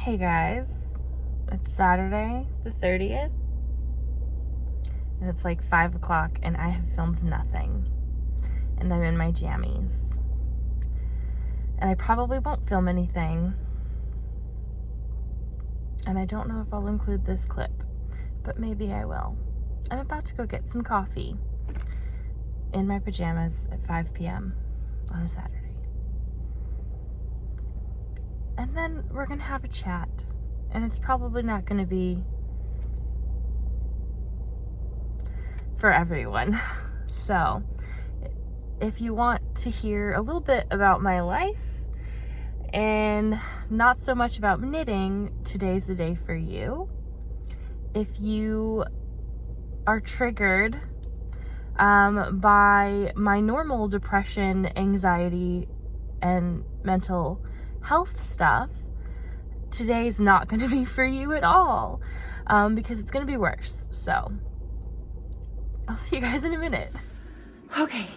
Hey guys, it's Saturday the 30th, and it's like 5 o'clock, and I have filmed nothing, and I'm in my jammies, and I probably won't film anything, and I don't know if I'll include this clip, but maybe I will. I'm about to go get some coffee in my pajamas at 5 p.m. on a Saturday, and then we're gonna have a chat. And it's probably not going to be for everyone. So, if you want to hear a little bit about my life and not so much about knitting, today's the day for you. If you are triggered by my normal depression, anxiety, and mental health stuff, today's not going to be for you at all, because it's going to be worse. So I'll see you guys in a minute. Okay,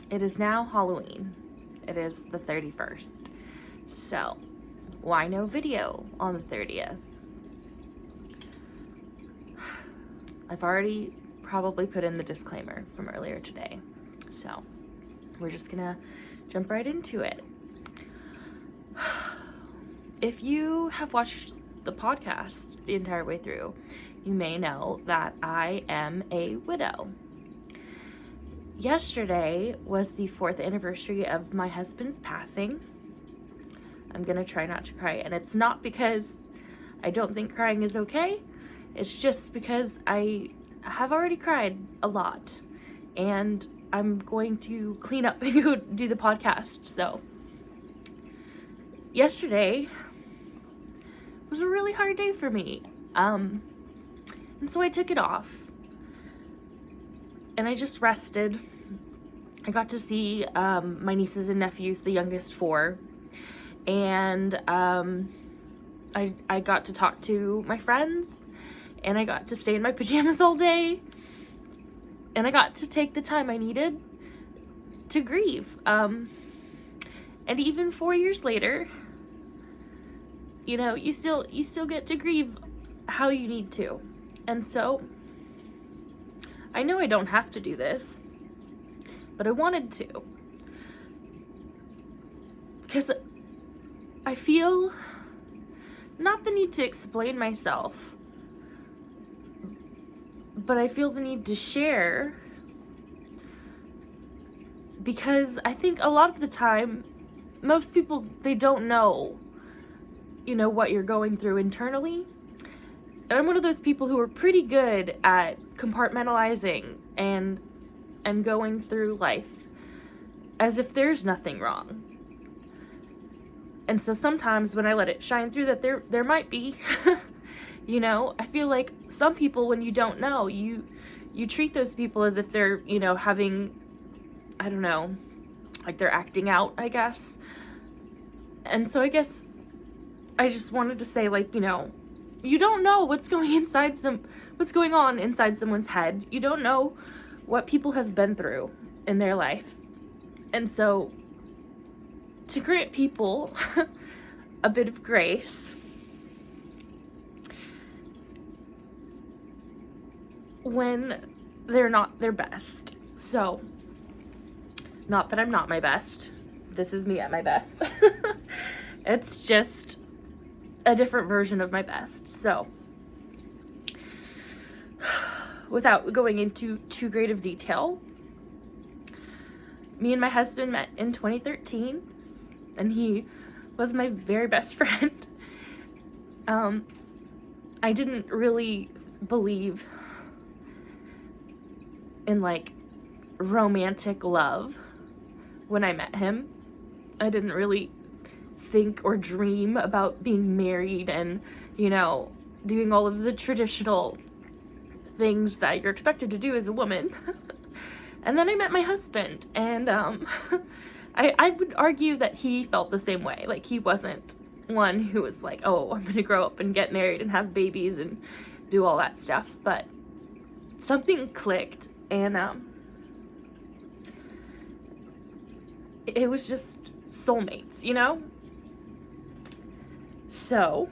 it is now Halloween. It is the 31st. So why no video on the 30th? I've already probably put in the disclaimer from earlier today, so we're just gonna jump right into it. If you have watched the podcast the entire way through, you may know that I am a widow. Yesterday was the 4th anniversary of my husband's passing. I'm gonna try not to cry, and it's not because I don't think crying is okay. It's just because I have already cried a lot, and I'm going to clean up and go do the podcast. So yesterday was a really hard day for me, and so I took it off and I just rested. I got to see my nieces and nephews, the youngest 4, and I got to talk to my friends, and I got to stay in my pajamas all day, and I got to take the time I needed to grieve. And even 4 years later, you know, you still get to grieve how you need to. And so I know I don't have to do this, but I wanted to, because I feel not the need to explain myself, but I feel the need to share, because I think a lot of the time most people, they don't know, you know, what you're going through internally. And I'm one of those people who are pretty good at compartmentalizing and going through life as if there's nothing wrong. And so sometimes when I let it shine through that there might be, you know, I feel like some people, when you don't know, you treat those people as if they're, you know, having, I don't know, like they're acting out, I guess. And so I guess I just wanted to say, like, you know, you don't know what's going on inside someone's head. You don't know what people have been through in their life. And so to grant people a bit of grace when they're not their best. So, not that I'm not my best. This is me at my best. It's just a different version of my best. So, without going into too great of detail, me and my husband met in 2013, and he was my very best friend. I didn't really believe in, like, romantic love when I met him. I didn't really think or dream about being married and, you know, doing all of the traditional things that you're expected to do as a woman. And then I met my husband, and I would argue that he felt the same way. Like, he wasn't one who was like, oh, I'm gonna grow up and get married and have babies and do all that stuff. But something clicked, and it was just soulmates, you know? So,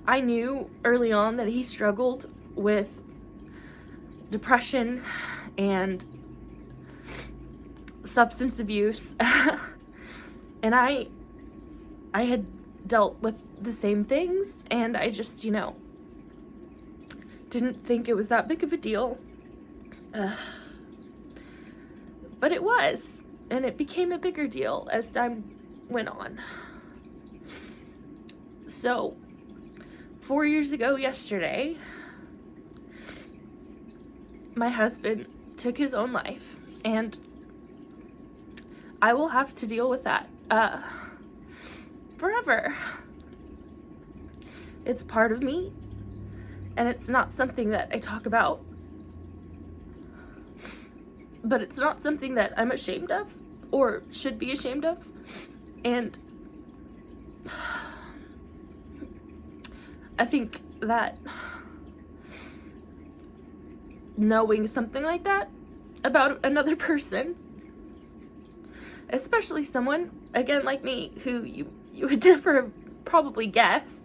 I knew early on that he struggled with depression and substance abuse. And I had dealt with the same things, and I just, didn't think it was that big of a deal. But it was, and it became a bigger deal as time went on. So, 4 years ago yesterday, my husband took his own life, and I will have to deal with that forever. It's part of me, and it's not something that I talk about, but it's not something that I'm ashamed of or should be ashamed of. And I think that knowing something like that about another person, especially someone, again, like me, who you would never probably guess,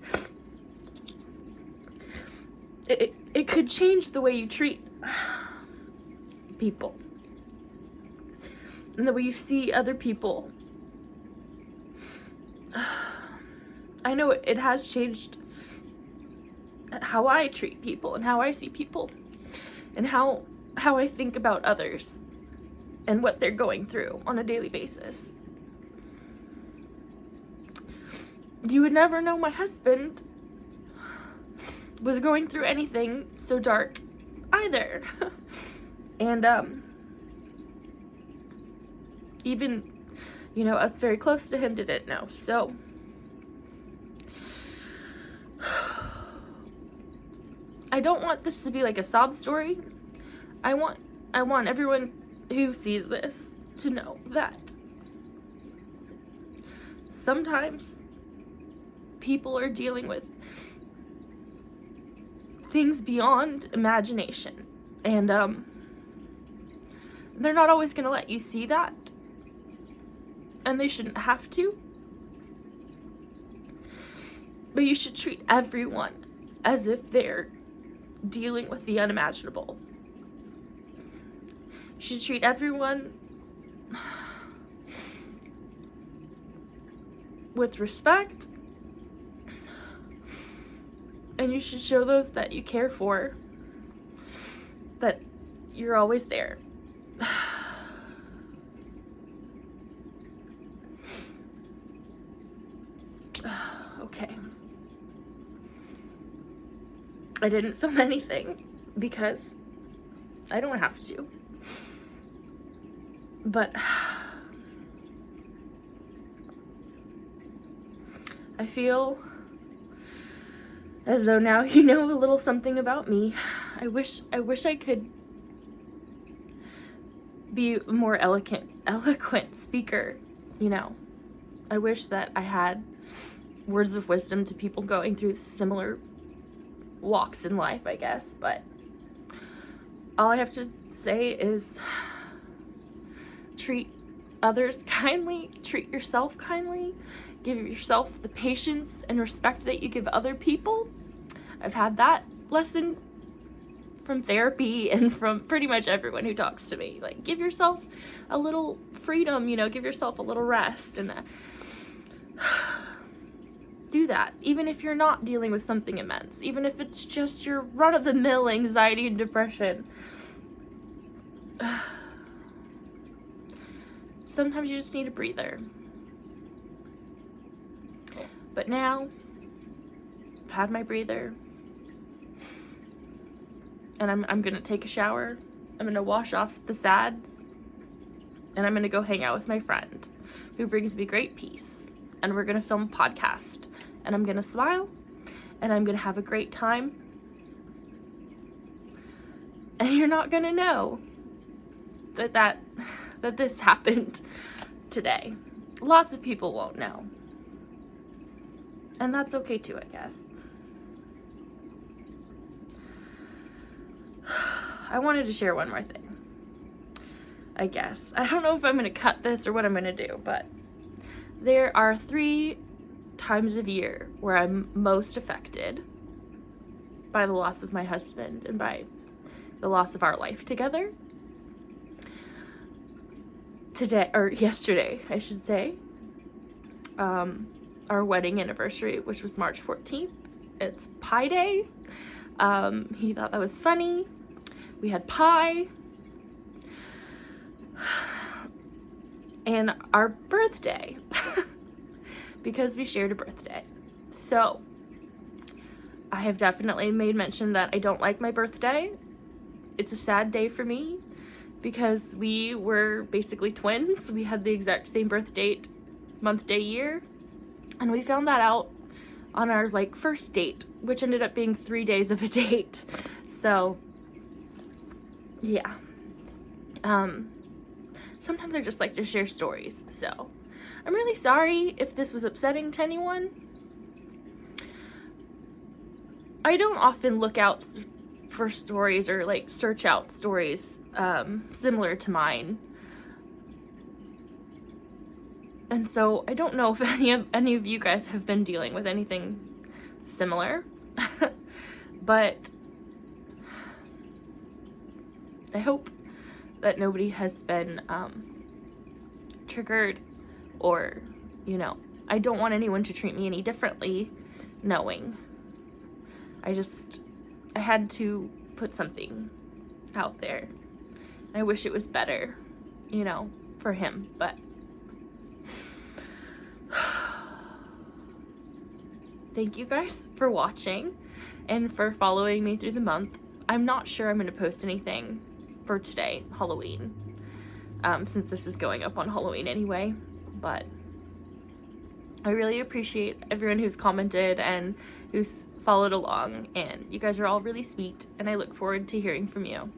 it could change the way you treat people and the way you see other people. I know it has changed how I treat people and how I see people and how I think about others and what they're going through on a daily basis. You would never know my husband was going through anything so dark either. And even, us very close to him didn't know. So I don't want this to be like a sob story. I want everyone who sees this to know that sometimes people are dealing with things beyond imagination, and they're not always going to let you see that, and they shouldn't have to. But you should treat everyone as if they're dealing with the unimaginable. You should treat everyone with respect, and you should show those that you care for that you're always there. Okay. I didn't film anything because I don't have to. But I feel as though now you know a little something about me. I wish I could be a more eloquent speaker, I wish that I had words of wisdom to people going through similar walks in life, I guess, but all I have to say is treat others kindly, treat yourself kindly, give yourself the patience and respect that you give other people. I've had that lesson from therapy and from pretty much everyone who talks to me. Like, give yourself a little freedom, give yourself a little rest, and do that, even if you're not dealing with something immense, even if it's just your run-of-the-mill anxiety and depression. Sometimes you just need a breather. But now, I've had my breather, and I'm gonna take a shower, I'm gonna wash off the sads, and I'm gonna go hang out with my friend, who brings me great peace, and we're gonna film a podcast, and I'm gonna smile, and I'm gonna have a great time, and you're not gonna know that this happened today. Lots of people won't know, and that's okay too, I guess. I wanted to share one more thing, I guess. I don't know if I'm gonna cut this or what I'm gonna do, but there are 3 times of year where I'm most affected by the loss of my husband and by the loss of our life together. Today, or yesterday, I should say, our wedding anniversary, which was March 14th. It's Pie Day. He thought that was funny. We had pie. And our birthday, because we shared a birthday. So, I have definitely made mention that I don't like my birthday. It's a sad day for me because we were basically twins. We had the exact same birth date, month, day, year. And we found that out on our first date, which ended up being 3 days of a date. So, yeah. Sometimes I just like to share stories. So, I'm really sorry if this was upsetting to anyone. I don't often look out for stories or search out stories similar to mine. And so I don't know if any of you guys have been dealing with anything similar. But I hope that nobody has been triggered, or, I don't want anyone to treat me any differently knowing. I had to put something out there. I wish it was better, for him, but thank you guys for watching and for following me through the month. I'm not sure I'm going to post anything for today, Halloween, since this is going up on Halloween anyway, but I really appreciate everyone who's commented and who's followed along, and you guys are all really sweet, and I look forward to hearing from you.